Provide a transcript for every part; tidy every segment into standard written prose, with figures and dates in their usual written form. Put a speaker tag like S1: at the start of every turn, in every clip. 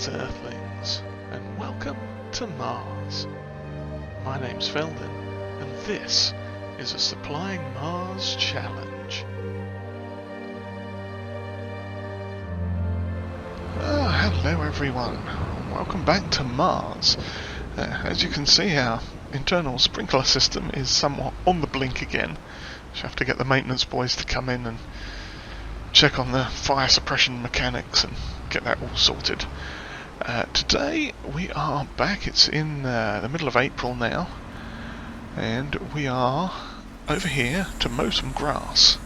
S1: Greetings, Earthlings, and welcome to Mars. My name's Felden, and this is a Supplying Mars challenge. Hello everyone, welcome back to Mars. As you can see, our internal sprinkler system is somewhat on the blink again. Just have to get the maintenance boys to come in and check on the fire suppression mechanics and get that all sorted. Today we are back. It's in the middle of April now, and we are over here to mow some grass.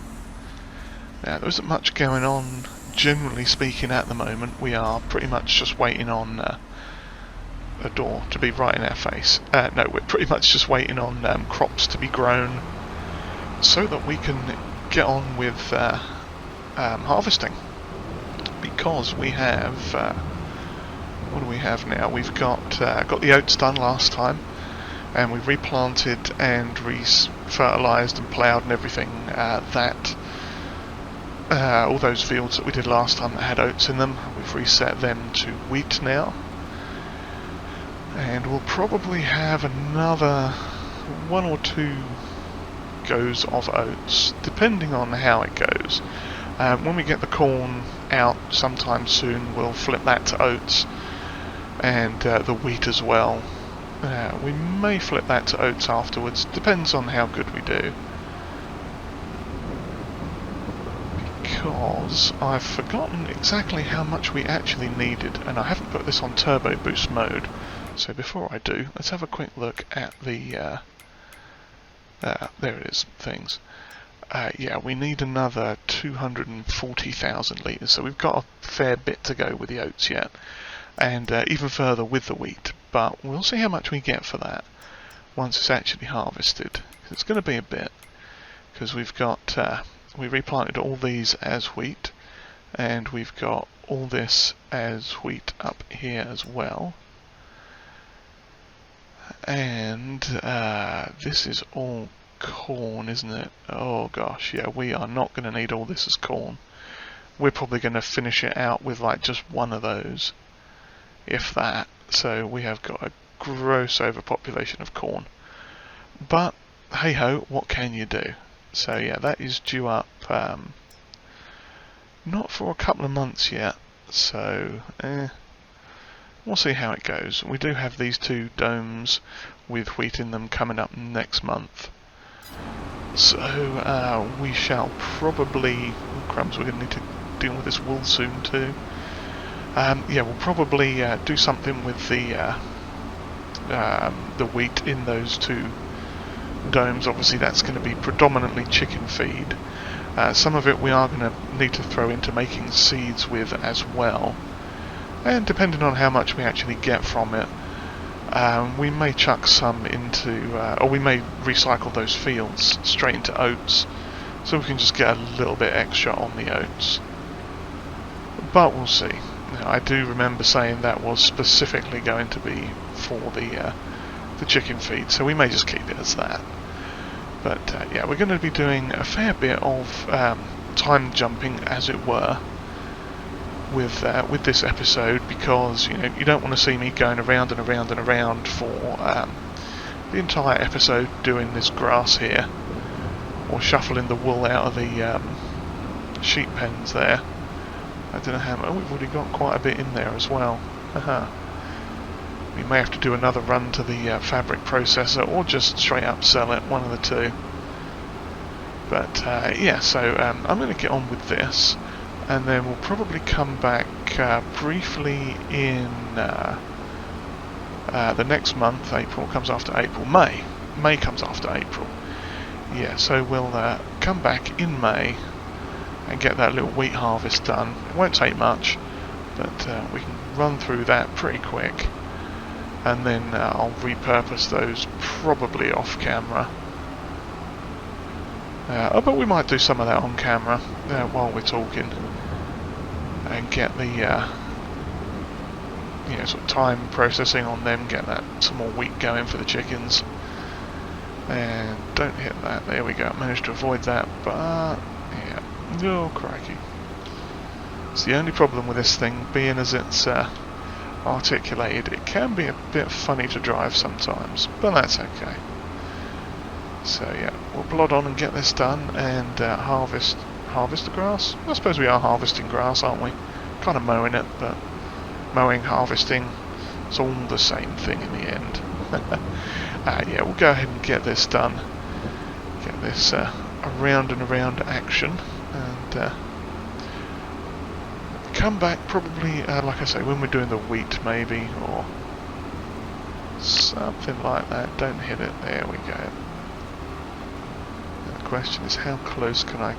S1: Now there isn't much going on, generally speaking, at the moment. We are pretty much just waiting on a door to be right in our face. No, we're pretty much just waiting on crops to be grown so that we can get on with harvesting, because we have what do we have now? We've got the oats done last time, and we replanted and fertilized and ploughed and everything all those fields that we did last time that had oats in them. We've reset them to wheat now, and we'll probably have another one or two goes of oats depending on how it goes. When we get the corn out sometime soon, we'll flip that to oats, and the wheat as well. We may flip that to oats afterwards, depends on how good we do. Because I've forgotten exactly how much we actually needed, and I haven't put this on turbo boost mode. So before I do, let's have a quick look at the there it is, things. Yeah, we need another 240,000 litres, so we've got a fair bit to go with the oats yet, and even further with the wheat, but we'll see how much we get for that once it's actually harvested. It's going to be a bit, because we've got, we replanted all these as wheat, and we've got all this as wheat up here as well, and this is all corn, isn't it? Oh gosh, yeah, we are not going to need all this as corn. We're probably going to finish it out with like just one of those, if that. So we have got a gross overpopulation of corn. But hey ho, what can you do? So yeah, that is due up not for a couple of months yet, so we'll see how it goes. We do have these two domes with wheat in them coming up next month. So we shall probably... crumbs, we're going to need to deal with this wool soon too. Yeah, we'll probably do something with the wheat in those two domes. Obviously that's going to be predominantly chicken feed. Some of it we are going to need to throw into making seeds with as well. And depending on how much we actually get from it, we may chuck some into, or we may recycle those fields straight into oats, so we can just get a little bit extra on the oats. But we'll see. Now, I do remember saying that was specifically going to be for the chicken feed, so we may just keep it as that. But yeah, we're going to be doing a fair bit of time jumping, as it were, with this episode, because you don't want to see me going around and around and around for the entire episode doing this grass here, or shuffling the wool out of the sheep pens there. I don't know how much. Oh, we've already got quite a bit in there as well. We may have to do another run to the fabric processor, or just straight up sell it, one of the two. But yeah, so I'm going to get on with this, and then we'll probably come back briefly in the next month. April comes after April. May comes after April. Yeah, so we'll come back in May and get that little wheat harvest done. It won't take much, but we can run through that pretty quick, and then I'll repurpose those probably off camera. But we might do some of that on camera while we're talking, and get the sort of time processing on them, get that some more wheat going for the chickens. And don't hit that. There we go. Managed to avoid that, but yeah. Oh crikey! It's the only problem with this thing, being as it's articulated, it can be a bit funny to drive sometimes, but that's okay. So yeah, we'll plod on and get this done and harvest the grass. I suppose we are harvesting grass, aren't we? Kind of mowing it, but mowing, harvesting, it's all the same thing in the end. Yeah, we'll go ahead and get this done. Get this around and around action, and come back probably, like I say, when we're doing the wheat maybe, or something like that. Don't hit it. There we go. And the question is, how close can I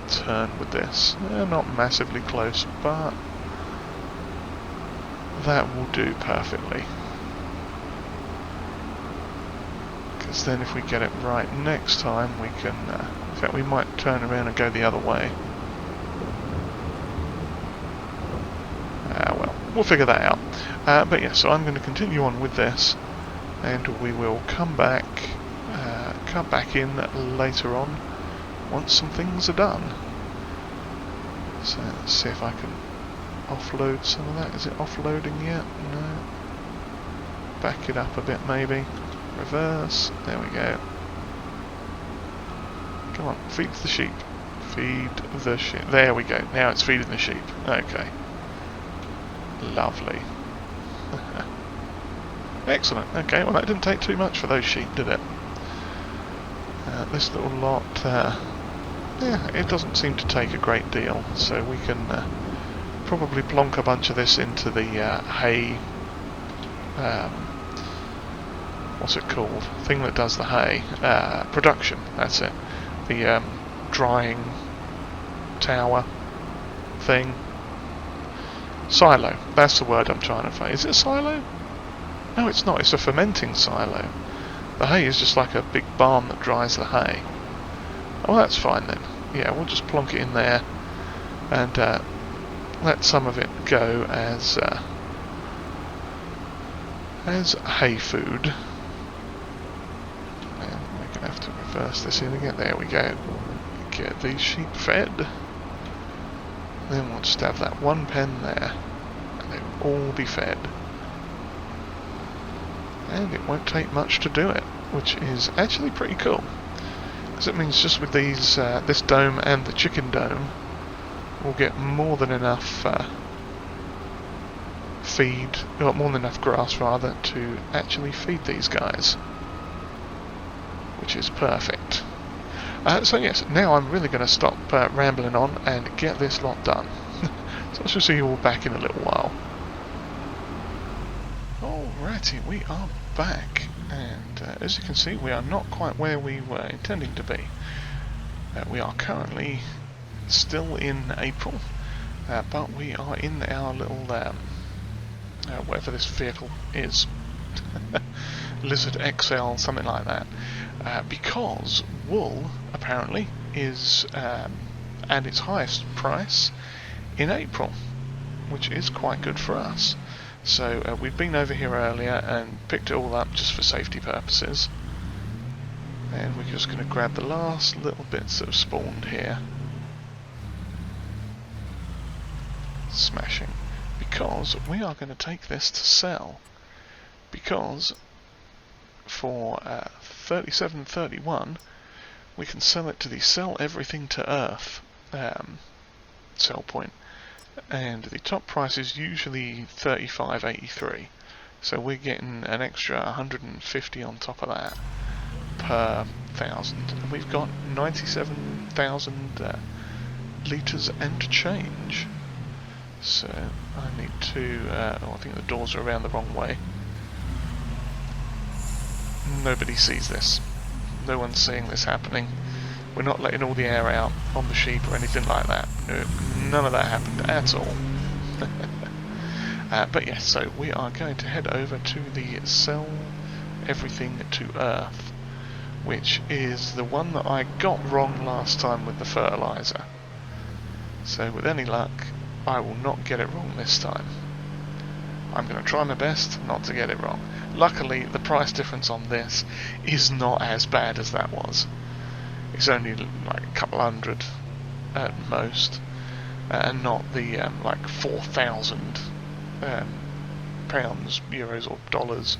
S1: turn with this? Not massively close, but that will do perfectly. Because then if we get it right next time, we can, in fact we might turn around and go the other way. Well, we'll figure that out. But yeah, so I'm going to continue on with this, and we will come back in later on once some things are done. So let's see if I can offload some of that. Is it offloading yet? No. Back it up a bit maybe. Reverse. There we go. Come on, feed the sheep. Feed the sheep. There we go. Now it's feeding the sheep. Okay. Lovely. Excellent. Okay, well that didn't take too much for those sheep, did it? This little lot, yeah, it doesn't seem to take a great deal, so we can probably plonk a bunch of this into the hay, what's it called? Thing that does the hay, production, that's it. The drying tower thing. Silo, that's the word I'm trying to find. Is it a silo? No, it's not, it's a fermenting silo. The hay is just like a big barn that dries the hay. Oh, that's fine then. Yeah, we'll just plonk it in there and let some of it go as hay food. And we're going to have to reverse this in again. There we go. Get these sheep fed. Then we'll just have that one pen there, and they will all be fed. And it won't take much to do it, which is actually pretty cool. Because it means just with these, this dome and the chicken dome, we'll get more than enough more than enough grass rather, to actually feed these guys. Which is perfect. So yes, now I'm really going to stop rambling on and get this lot done. So I shall see you all back in a little while. Alrighty, we are back, and as you can see we are not quite where we were intending to be. We are currently still in April, but we are in our little, whatever this vehicle is, Lizard XL, something like that, because wool apparently is at its highest price in April, which is quite good for us. So we've been over here earlier and picked it all up just for safety purposes, and we're just going to grab the last little bits that have spawned here. Smashing, because we are going to take this to sell, because for 37.31 we can sell it to the Sell Everything to Earth sell point. And the top price is usually 35.83, so we're getting an extra 150 on top of that per 1,000. And we've got 97,000 litres and change. So I need to. I think the doors are around the wrong way. Nobody sees this. No one's seeing this happening. We're not letting all the air out on the sheep or anything like that. No, none of that happened at all. But yes, so we are going to head over to the Sell Everything to Earth, which is the one that I got wrong last time with the fertilizer. So with any luck, I will not get it wrong this time. I'm going to try my best not to get it wrong. Luckily, the price difference on this is not as bad as that was. It's only like a couple hundred at most, and not the like 4,000 pounds, euros or dollars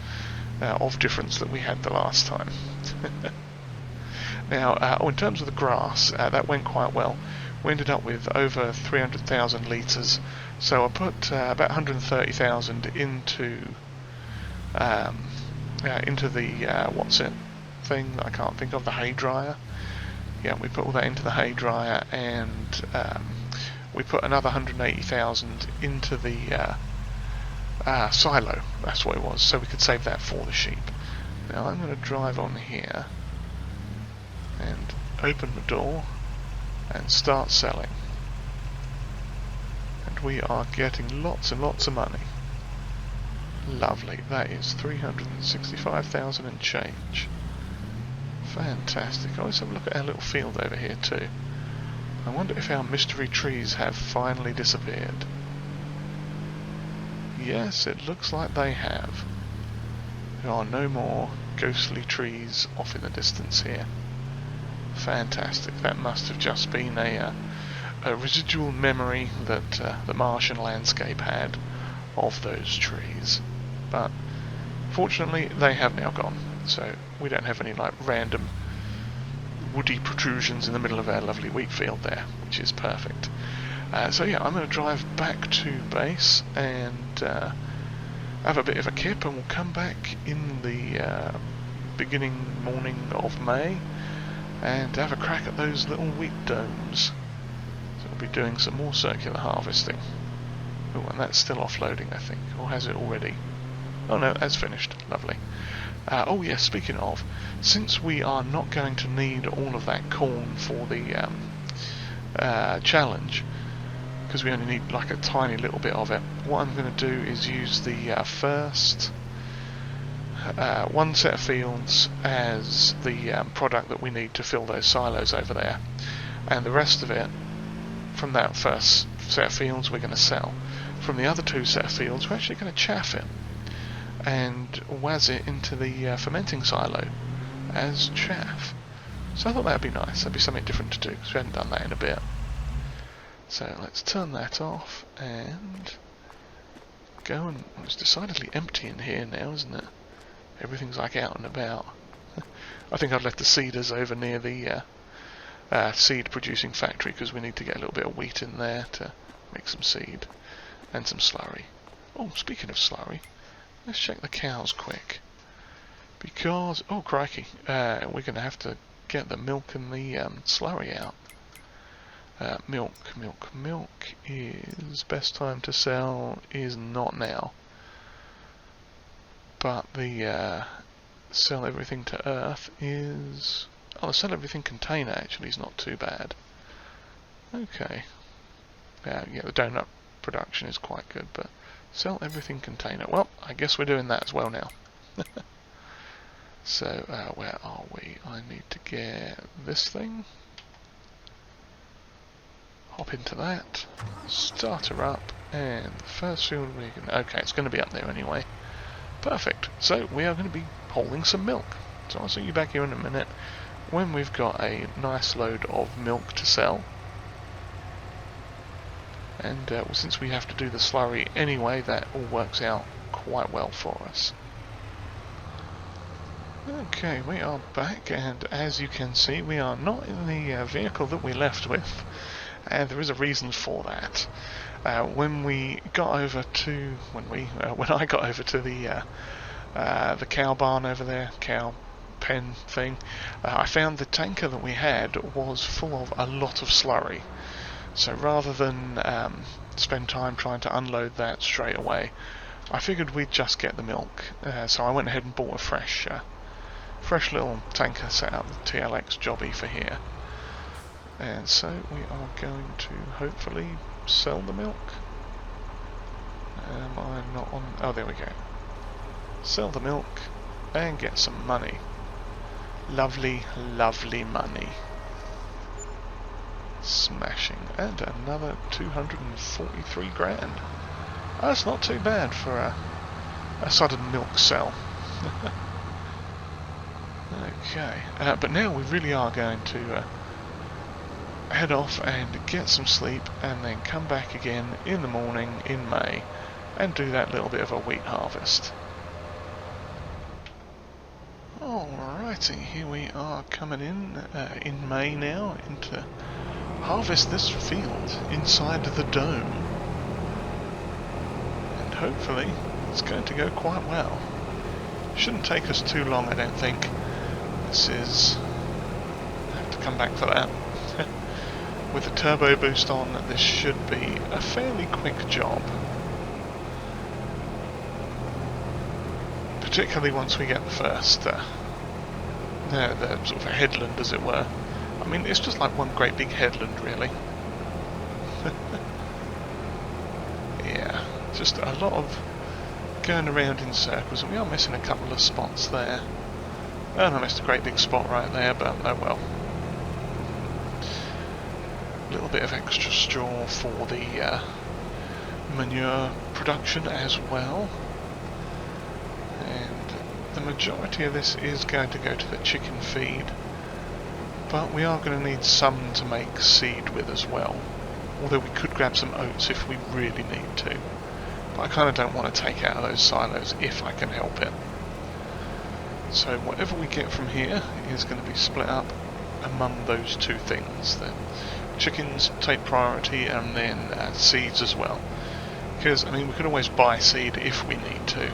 S1: of difference that we had the last time. Now, in terms of the grass, that went quite well. We ended up with over 300,000 litres, so I put about 130,000 into the what's it thing that I can't think of, the hay dryer. Yeah, we put all that into the hay dryer, and we put another 180,000 into the silo. That's what it was, so we could save that for the sheep. Now I'm going to drive on here and open the door and start selling. And we are getting lots and lots of money. Lovely. That is 365,000 and change. Fantastic. Let's have a look at our little field over here too. I wonder if our mystery trees have finally disappeared. Yes, it looks like they have. There are no more ghostly trees off in the distance here. Fantastic. That must have just been a residual memory that the Martian landscape had of those trees. But fortunately they have now gone, so we don't have any like random woody protrusions in the middle of our lovely wheat field there, which is perfect. So yeah, I'm going to drive back to base and have a bit of a kip, and we'll come back in the beginning morning of May and have a crack at those little wheat domes. So we'll be doing some more circular harvesting. Oh, and that's still offloading, I think. Or has it already? Oh no, that's finished. Lovely. Oh yes, speaking of, since we are not going to need all of that corn for the challenge, because we only need like a tiny little bit of it, what I'm going to do is use the first one set of fields as the product that we need to fill those silos over there, and the rest of it from that first set of fields we're going to sell. From the other two set of fields we're actually going to chaff it and waz it into the fermenting silo as chaff. So I thought that would be nice. That'd be something different to do, because we hadn't done that in a bit. So let's turn that off and go, and it's decidedly empty in here now, isn't it? Everything's like out and about. I think I've left the seeders over near the seed producing factory, because we need to get a little bit of wheat in there to make some seed and some slurry. Oh, speaking of slurry, let's check the cows quick, because, oh crikey, we're going to have to get the milk and the slurry out. Milk is best time to sell is not now, but the sell everything to earth is, oh, the sell everything container actually is not too bad. Okay, yeah, the donut production is quite good, but sell everything container, well, I guess we're doing that as well now. So where are we? I need to get this thing, hop into that, start her up, and the first field we can, okay, it's going to be up there anyway. Perfect. So we are going to be holding some milk. So I'll see you back here in a minute when we've got a nice load of milk to sell. And well, since we have to do the slurry anyway, that all works out quite well for us. Okay, we are back, and as you can see, we are not in the vehicle that we left with, and there is a reason for that. When I got over to the cow barn over there, cow pen thing, I found the tanker that we had was full of a lot of slurry. So rather than spend time trying to unload that straight away, I figured we'd just get the milk. So I went ahead and bought a fresh little tanker set up, the TLX Jobby for here. And so we are going to hopefully sell the milk. Am I not on? Oh, there we go. Sell the milk and get some money. Lovely, lovely money. Smashing. And another 243 grand. That's not too bad for a sudden milk sell. Okay, but now we really are going to head off and get some sleep, and then come back again in the morning in May and do that little bit of a wheat harvest. Alrighty, here we are coming in May now, into harvest this field inside the dome. And hopefully it's going to go quite well. Shouldn't take us too long, I don't think. This is... I have to come back for that. With the turbo boost on, this should be a fairly quick job. Particularly once we get the first, the sort of a headland, as it were. I mean, it's just like one great big headland, really. Yeah, just a lot of going around in circles, and we are missing a couple of spots there. And I missed a great big spot right there, but oh well. A little bit of extra straw for the manure production as well. And the majority of this is going to go to the chicken feed, but we are going to need some to make seed with as well. Although we could grab some oats if we really need to. But I kind of don't want to take out of those silos if I can help it. So whatever we get from here is going to be split up among those two things. The chickens take priority, and then seeds as well. Because, I mean, we could always buy seed if we need to.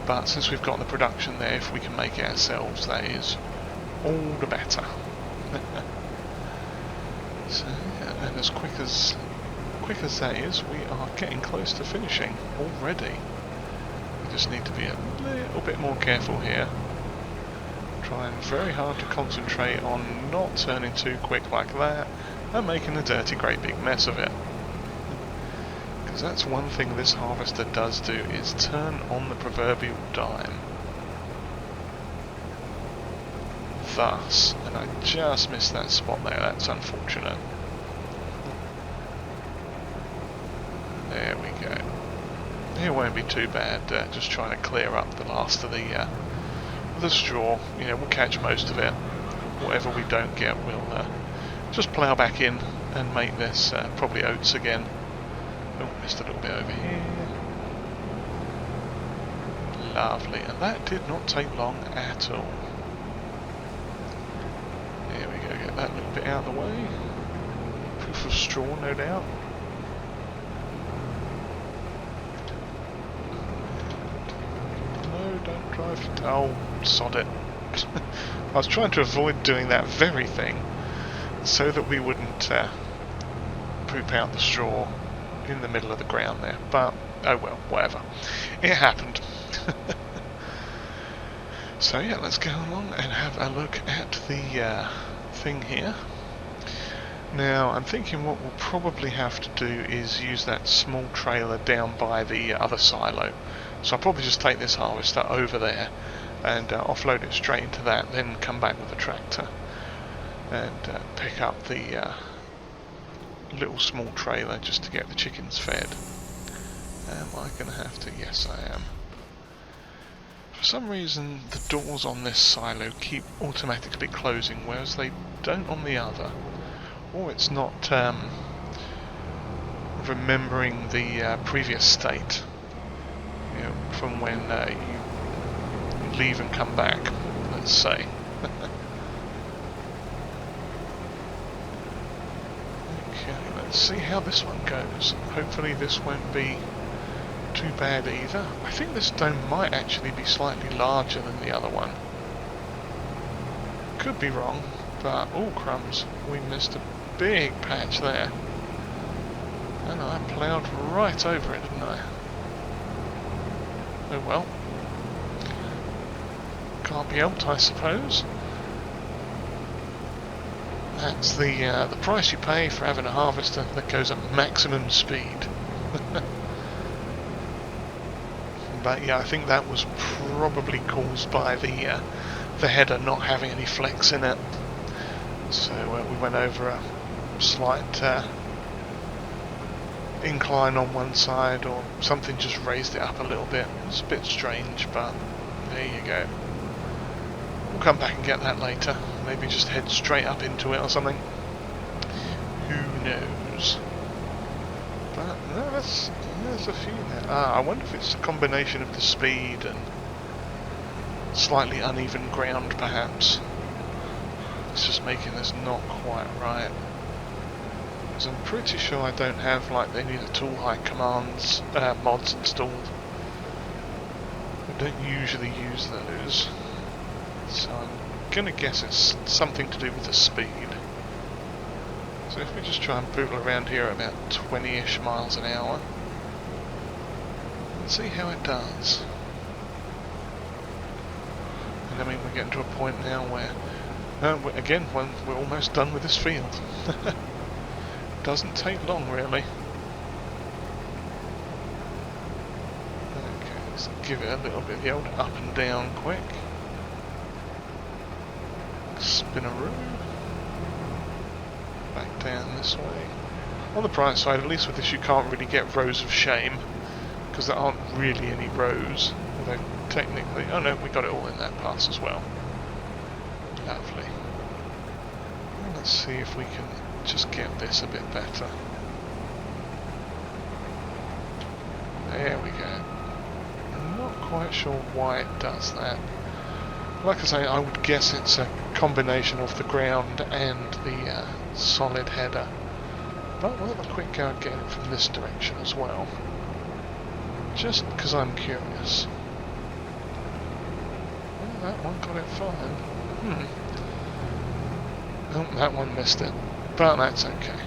S1: But since we've got the production there, if we can make it ourselves, that is all the better. So, yeah, and as quick as that is, we are getting close to finishing already. We just need to be a little bit more careful here. Trying very hard to concentrate on not turning too quick like that and making a dirty great big mess of it. Because that's one thing this harvester does do, is turn on the proverbial dime. Thus, and I just missed that spot there, that's unfortunate. There we go. It won't be too bad, just trying to clear up the last of the straw. You know, we'll catch most of it. Whatever we don't get, we'll just plough back in and make this probably oats again. Oh, missed a little bit over here. Lovely, and that did not take long at all. There we go, get that little bit out of the way. Proof of straw, no doubt. No, don't drive. Oh, sod it. I was trying to avoid doing that very thing so that we wouldn't poop out the straw in the middle of the ground there, but oh well, whatever. It happened. So yeah, let's go along and have a look at the thing here. Now, I'm thinking what we'll probably have to do is use that small trailer down by the other silo. So I'll probably just take this harvester over there and offload it straight into that, then come back with the tractor and pick up the little small trailer just to get the chickens fed. Am I going to have to? Yes, I am. For some reason, the doors on this silo keep automatically closing, whereas they don't on the other. Or it's not remembering the previous state, you know, from when you leave and come back, let's say. Let's see how this one goes. Hopefully this won't be too bad either. I think this dome might actually be slightly larger than the other one. Could be wrong, but oh crumbs, we missed a big patch there. And I ploughed right over it, didn't I? Oh well. Can't be helped, I suppose. That's the price you pay for having a harvester that goes at maximum speed. But yeah, I think that was probably caused by the header not having any flex in it. So we went over a slight incline on one side, or something just raised it up a little bit. It's a bit strange, but there you go. We'll come back and get that later. Maybe just head straight up into it or something. Who knows? But no, there's a few there. I wonder if it's a combination of the speed and slightly uneven ground, perhaps. It's just making this not quite right. Because I'm pretty sure I don't have like any of the tool height commands mods installed. I don't usually use those, so I'm gonna guess it's something to do with the speed. So if we just try and bootle around here at about 20-ish miles an hour, and see how it does. And I mean, we're getting to a point now where, again, when we're almost done with this field. Doesn't take long, really. Okay, let's give it a little bit of the old up and down quick. Spinaroo. Back down this way. On the bright side, at least with this you can't really get rows of shame, because there aren't really any rows. Although technically, oh no, we got it all in that pass as well. Lovely. Well, let's see if we can just get this a bit better. There we go. I'm not quite sure why it does that. Like I say, I would guess it's a combination of the ground and the solid header. But we'll have a quick go at getting it from this direction as well. Just because I'm curious. Well, that one got it fine. Oh, that one missed it. But that's okay.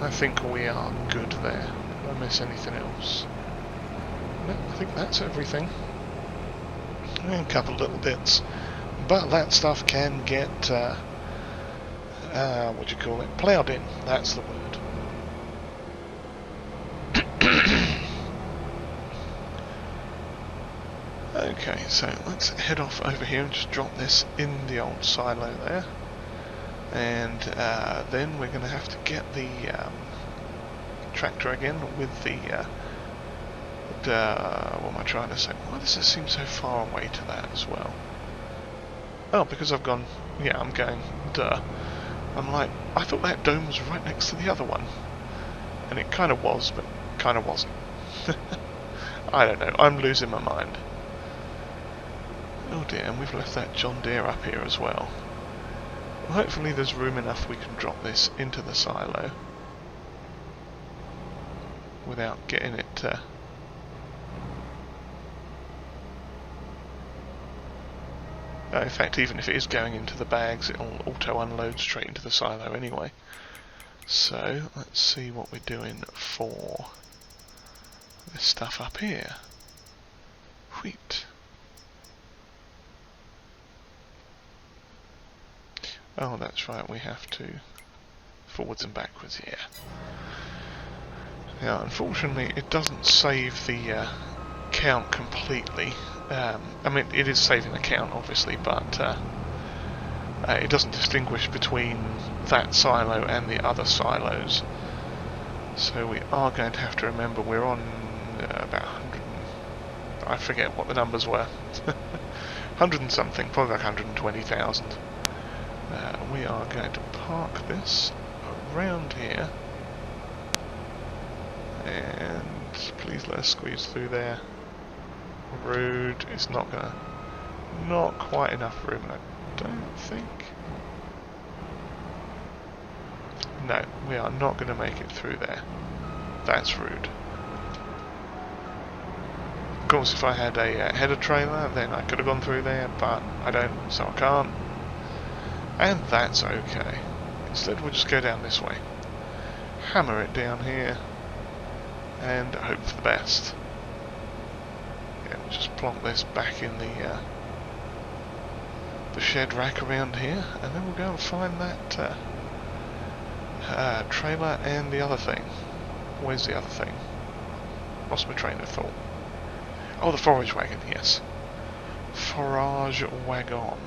S1: I think we are good there. Did I miss anything else? No, I think that's everything. And a couple of little bits. But that stuff can get, what do you call it? Ploughed in. That's the word. Okay, so let's head off over here and just drop this in the old silo there. And then we're going to have to get the tractor again with the what am I trying to say? Why does it seem so far away to that as well? Oh, because I've gone, yeah, I'm going, duh. I'm like, I thought that dome was right next to the other one. And it kind of was, but kind of wasn't. I don't know, I'm losing my mind. Oh dear, and we've left that John Deere up here as well. Well, hopefully there's room enough we can drop this into the silo without getting it in fact, even if it is going into the bags, it'll auto-unload straight into the silo anyway. So, let's see what we're doing for this stuff up here. Wheat. Oh, that's right, we have to forwards and backwards, yeah. Now, unfortunately, it doesn't save the count completely. I mean, it is saving the count, obviously, but it doesn't distinguish between that silo and the other silos. So we are going to have to remember we're on about 100, I forget what the numbers were, 100 and something, probably like 120,000. We are going to park this around here, and please let us squeeze through there. Rude, it's not quite enough room, I don't think. No, we are not going to make it through there. That's rude. Of course, if I had a header trailer, then I could have gone through there, but I don't, so I can't. And that's okay. Instead, we'll just go down this way. Hammer it down here, and hope for the best. Yeah, we'll just plonk this back in the shed rack around here, and then we'll go and find that trailer and the other thing. Where's the other thing? Lost my train of thought. Oh, the forage wagon, yes. Forage wagon.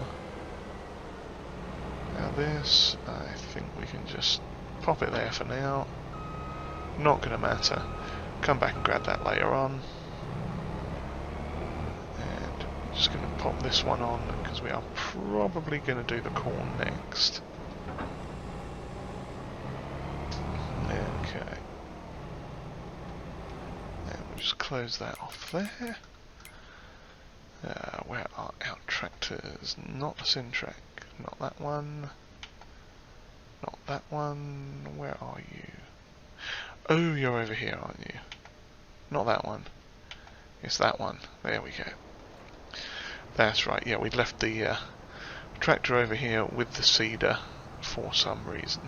S1: Now this, I think we can just pop it there for now. Not going to matter. Come back and grab that later on. And I'm just going to pop this one on because we are probably going to do the corn next. Okay. just close that off there. Where are our tractors? Not the Syntrack. Not that one. Not that one. Where are you? Oh, you're over here, aren't you? Not that one. It's that one. There we go. That's right. Yeah, we left the tractor over here with the seeder for some reason.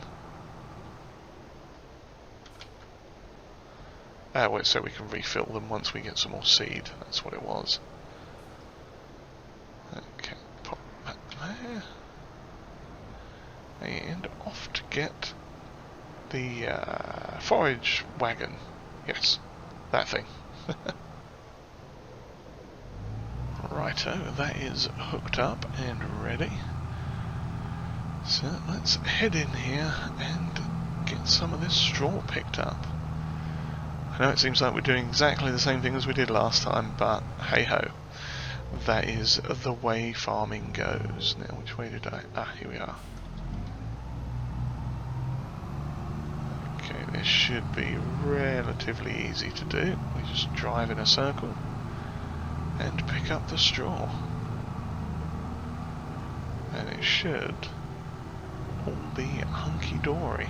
S1: Wait, so we can refill them once we get some more seed. That's what it was. Okay, pop that there. And off to get the forage wagon. Yes, that thing. Righto, that is hooked up and ready. So let's head in here and get some of this straw picked up. I know it seems like we're doing exactly the same thing as we did last time, but hey ho, that is the way farming goes. Now, which way did I... Ah, here we are. Okay, this should be relatively easy to do. We just drive in a circle and pick up the straw. And it should all be hunky-dory.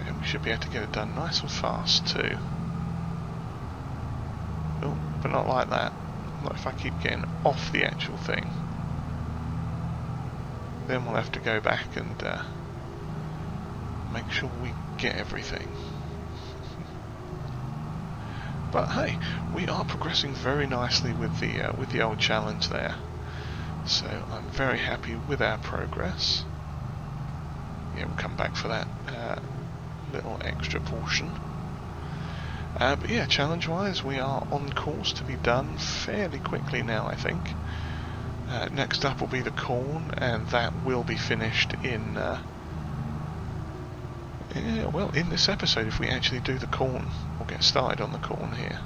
S1: And we should be able to get it done nice and fast too. Oh, but not like that. Not if I keep getting off the actual thing. Then we'll have to go back and make sure we get everything. But hey, we are progressing very nicely with the old challenge there. So I'm very happy with our progress. Yeah, we'll come back for that little extra portion. But yeah, challenge-wise, we are on course to be done fairly quickly now, I think. Next up will be the corn, and that will be finished in well, in this episode, if we actually do the corn, or get started on the corn here.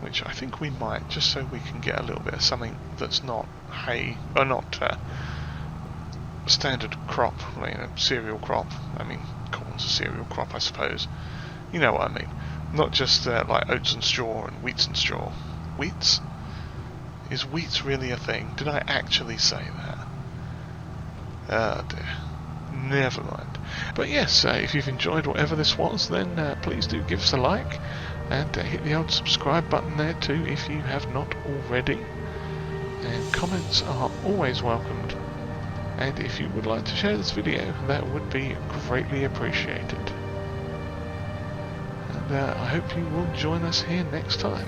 S1: Which I think we might, just so we can get a little bit of something that's not hay, or not standard crop, you know, cereal crop. I mean, corn's a cereal crop, I suppose. You know what I mean. Not just like oats and straw and wheats and straw. Wheats? Is wheats really a thing? Did I actually say that? Oh dear. Never mind. But yes, if you've enjoyed whatever this was, then please do give us a like and hit the old subscribe button there too if you have not already. And comments are always welcomed. And if you would like to share this video, that would be greatly appreciated. And I hope you will join us here next time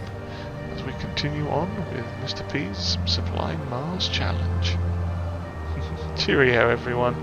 S1: as we continue on with Mr. P's Supplying Mars Challenge. Cheerio, everyone.